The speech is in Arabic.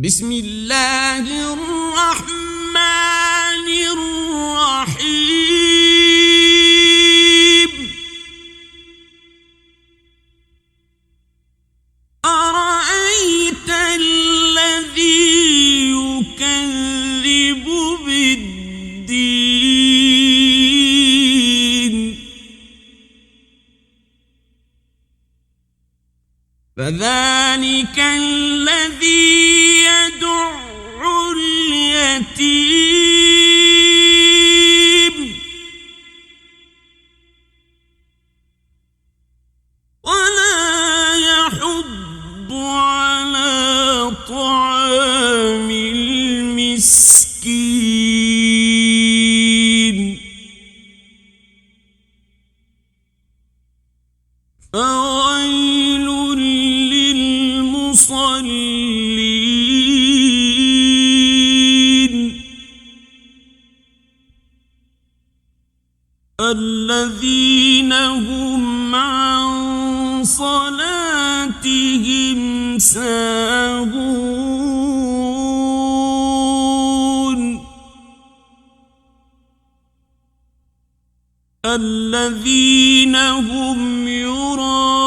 بسم الله الرحمن الرحيم أرأيت الذي يكذب بالدين فذلك الذي يدع اليتيم ولا يحض على طعام المسكين فويل للمصلين الذين هم عن صلاتهم ساهون الذين هم يراءون